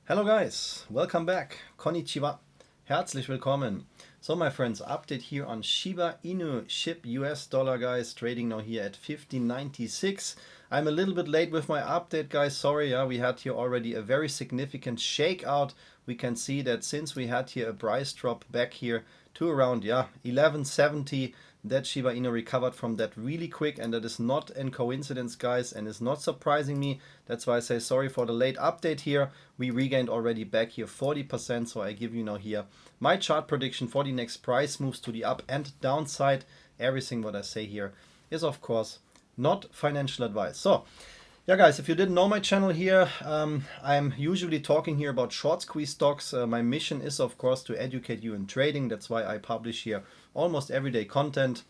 Hello guys, welcome back. Konnichiwa. Herzlich willkommen. So my friends, update here on Shiba Inu SHIB US dollar guys, trading now here at 1596. I'm a little bit late with my update guys, sorry, we had here already a very significant shakeout. We can see that since we had here a price drop back here to around 1170, that Shiba Inu recovered from that really quick, and that is not a coincidence guys, and is not surprising me. That's why I say sorry for the late update here. We regained already back here 40%, so I give you now here my chart prediction for the next price moves to the up and downside. Everything what I say here is of course not financial advice. So yeah guys, if you didn't know my channel here, I'm usually talking here about short squeeze stocks. My mission is of course to educate you in trading. That's why I publish here almost everyday content.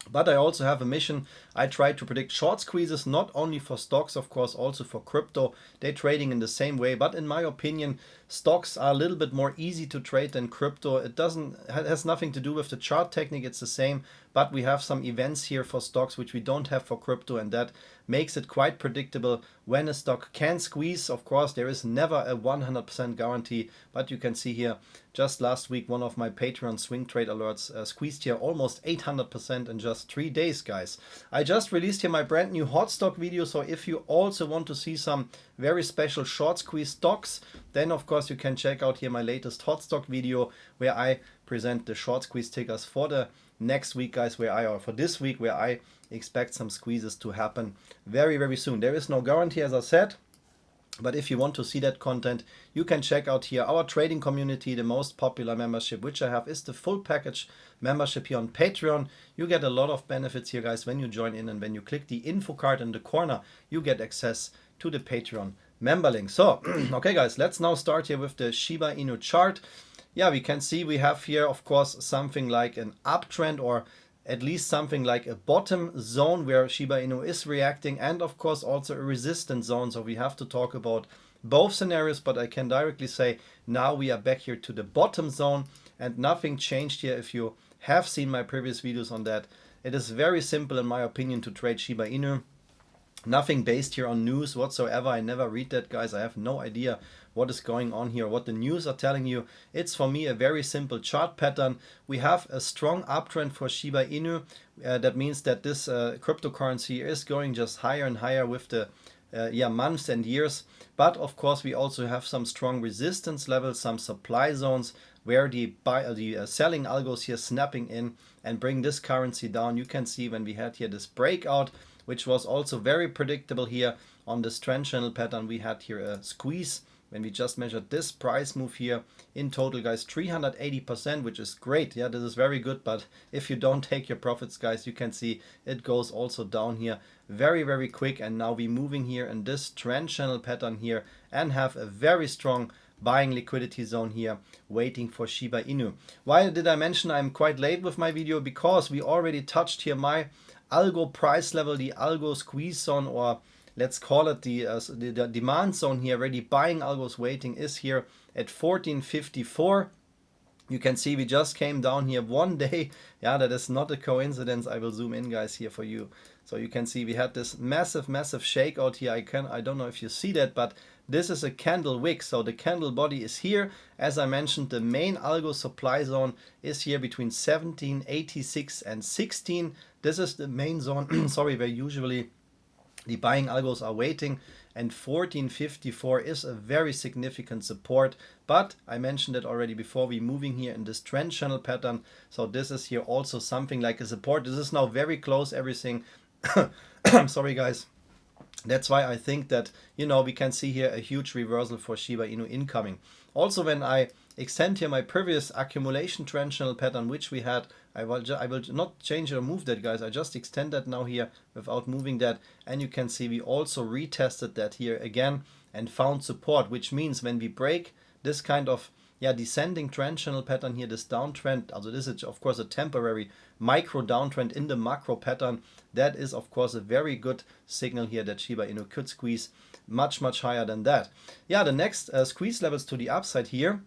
But I also have a mission. I try to predict short squeezes, not only for stocks, of course, also for crypto. They're trading in the same way, but in my opinion, stocks are a little bit more easy to trade than crypto. It has nothing to do with the chart technique, it's the same, but we have some events here for stocks which we don't have for crypto, and that makes it quite predictable when a stock can squeeze. Of course, there is never a 100% guarantee, but you can see here, just last week, one of my Patreon swing trade alerts squeezed here almost 800% in just 3 days, guys. I just released here my brand new hot stock video, so if you also want to see some very special short squeeze stocks, then of course you can check out here my latest hot stock video where I present the short squeeze tickers for the next week, guys, or for this week, where I expect some squeezes to happen very, very soon. There is no guarantee, as I said. But if you want to see that content, you can check out here our trading community. The most popular membership which I have is the full package membership here on Patreon. You get a lot of benefits here, guys, when you join in, and when you click the info card in the corner, you get access to the Patreon member link. So, okay guys, let's now start here with the Shiba Inu chart. Yeah, we can see we have here, of course, something like an uptrend, or at least something like a bottom zone where Shiba Inu is reacting, and of course also a resistance zone. So we have to talk about both scenarios, but I can directly say now we are back here to the bottom zone, and nothing changed here. If you have seen my previous videos on that, it is very simple in my opinion to trade Shiba Inu. Nothing based here on news whatsoever. I never read that, guys. I have no idea what is going on here, what the news are telling you. It's for me a very simple chart pattern. We have a strong uptrend for Shiba Inu. That means that this cryptocurrency is going just higher and higher with the months and years. But of course we also have some strong resistance levels, some supply zones where the selling algos here snapping in and bring this currency down. You can see when we had here this breakout, which was also very predictable here on this trend channel pattern, we had here a squeeze when we just measured this price move here. In total, guys, 380%, which is great. Yeah, this is very good, but if you don't take your profits, guys, you can see it goes also down here very, very quick. And now we're moving here in this trend channel pattern here and have a very strong buying liquidity zone here waiting for Shiba Inu. Why did I mention I'm quite late with my video? Because we already touched here my algo price level, the algo squeeze zone, or let's call it the demand zone here. Already buying algos waiting is here at 1454. You can see we just came down here one day. Yeah, that is not a coincidence. I will zoom in, guys, here for you. So you can see we had this massive shakeout here. I don't know if you see that, but this is a candle wick. So the candle body is here. As I mentioned, the main algo supply zone is here between 1786 and 16. This is the main zone, sorry, where usually the buying algos are waiting, and 1454 is a very significant support. But I mentioned it already before, we're moving here in this trend channel pattern, so this is here also something like a support. This is now very close, everything. Sorry guys. That's why I think that, you know, we can see here a huge reversal for Shiba Inu incoming. Also, when I extend here my previous accumulation trend channel pattern, which we had, I will not change or move that, guys. I just extend that now here without moving that. And you can see we also retested that here again and found support, which means when we break this kind of descending trend channel pattern here, this downtrend, also this is of course a temporary micro downtrend in the macro pattern, that is of course a very good signal here that Shiba Inu could squeeze much higher than that. Yeah, the next squeeze levels to the upside here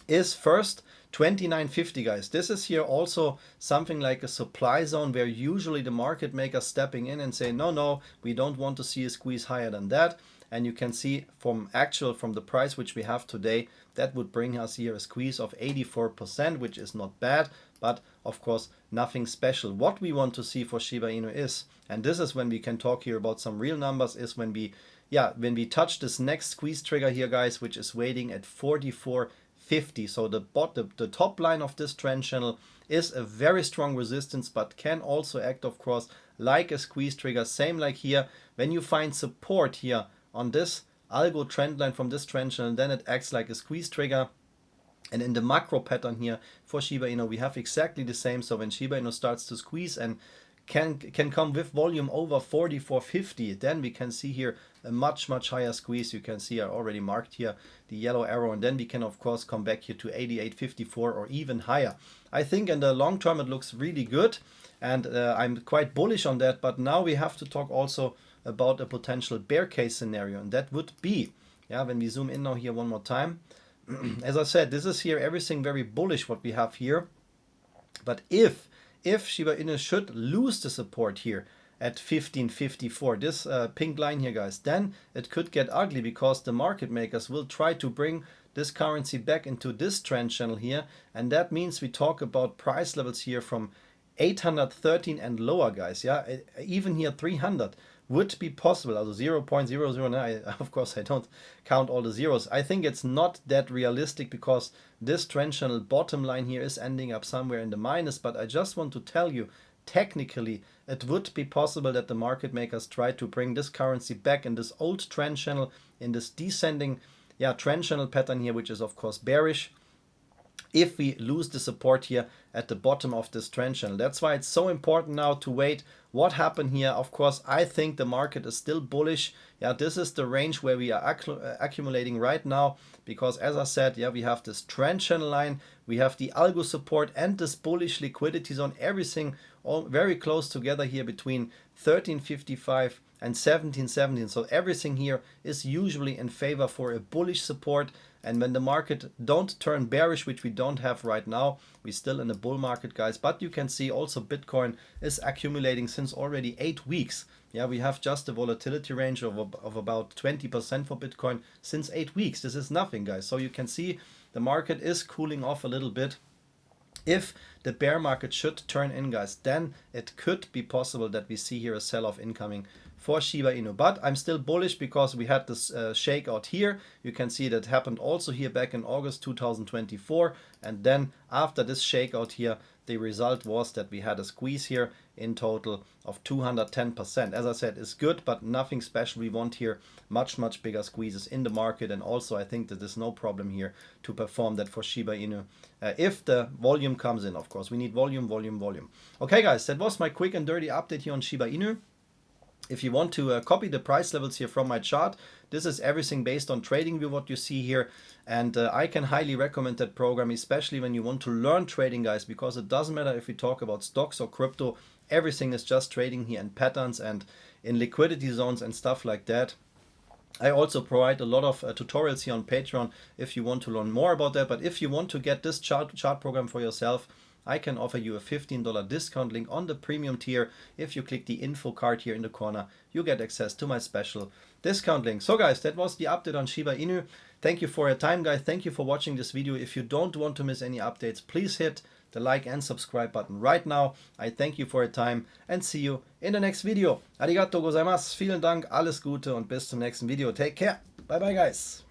is first 2950, guys. This is here also something like a supply zone where usually the market makers stepping in and say no, we don't want to see a squeeze higher than that. and you can see from the price which we have today, that would bring us here a squeeze of 84%, which is not bad, but of course nothing special. What we want to see for Shiba Inu is, and this is when we can talk here about some real numbers, is when we touch this next squeeze trigger here, guys, which is waiting at 44.50. So the top line of this trend channel is a very strong resistance, but can also act, of course, like a squeeze trigger. Same like here, when you find support here on this algo trend line from this trend channel, then it acts like a squeeze trigger. And in the macro pattern here for Shiba Inu, we have exactly the same. So when Shiba Inu starts to squeeze and can come with volume over 44.50, then we can see here a much higher squeeze. You can see I already marked here the yellow arrow, and then we can of course come back here to 88.54 or even higher. I think in the long term it looks really good, and I'm quite bullish on that. But now we have to talk also about a potential bear case scenario, and that would be, when we zoom in now here one more time, as I said, this is here everything very bullish what we have here. But if Shiba Inu should lose the support here at 15.54, this pink line here, guys, then it could get ugly, because the market makers will try to bring this currency back into this trend channel here, and that means we talk about price levels here from 813 and lower, guys. Even here 300 would be possible. Also 0.009, of course I don't count all the zeros. I think it's not that realistic, because this trend channel bottom line here is ending up somewhere in the minus. But I just want to tell you, technically it would be possible that the market makers try to bring this currency back in this old trend channel, in this descending trend channel pattern here, which is of course bearish, if we lose the support here at the bottom of this trend channel. That's why it's so important now to wait what happened here. Of course, I think the market is still bullish. This is the range where we are accumulating right now, because as I said, we have this trend channel line, we have the algo support and this bullish liquidity zone, everything all very close together here between 13.55 and 17.17. So everything here is usually in favor for a bullish support. And when the market don't turn bearish, which we don't have right now, we're still in a bull market, guys. But you can see also Bitcoin is accumulating since already 8 weeks. We have just a volatility range of about 20% for Bitcoin since 8 weeks. This is nothing, guys. So you can see the market is cooling off a little bit. If the bear market should turn in, guys, then it could be possible that we see here a sell-off incoming for Shiba Inu. But I'm still bullish, because we had this shakeout here. You can see that happened also here back in August 2024. And then after this shakeout here, the result was that we had a squeeze here in total of 210%. As I said, it's good, but nothing special. We want here much bigger squeezes in the market. And also I think that there's no problem here to perform that for Shiba Inu. If the volume comes in, of course, we need volume. Okay, guys, that was my quick and dirty update here on Shiba Inu. If you want to copy the price levels here from my chart, this is everything based on TradingView, what you see here. And I can highly recommend that program, especially when you want to learn trading, guys, because it doesn't matter if we talk about stocks or crypto. Everything is just trading here in patterns and in liquidity zones and stuff like that. I also provide a lot of tutorials here on Patreon if you want to learn more about that. But if you want to get this chart program for yourself, I can offer you a $15 discount link on the premium tier. If you click the info card here in the corner, you get access to my special discount link. So guys, that was the update on Shiba Inu. Thank you for your time, guys. Thank you for watching this video. If you don't want to miss any updates, please hit the like and subscribe button right now. I thank you for your time and see you in the next video. Arigato gozaimasu. Vielen Dank, alles Gute und bis zum nächsten Video. Take care. Bye bye, guys.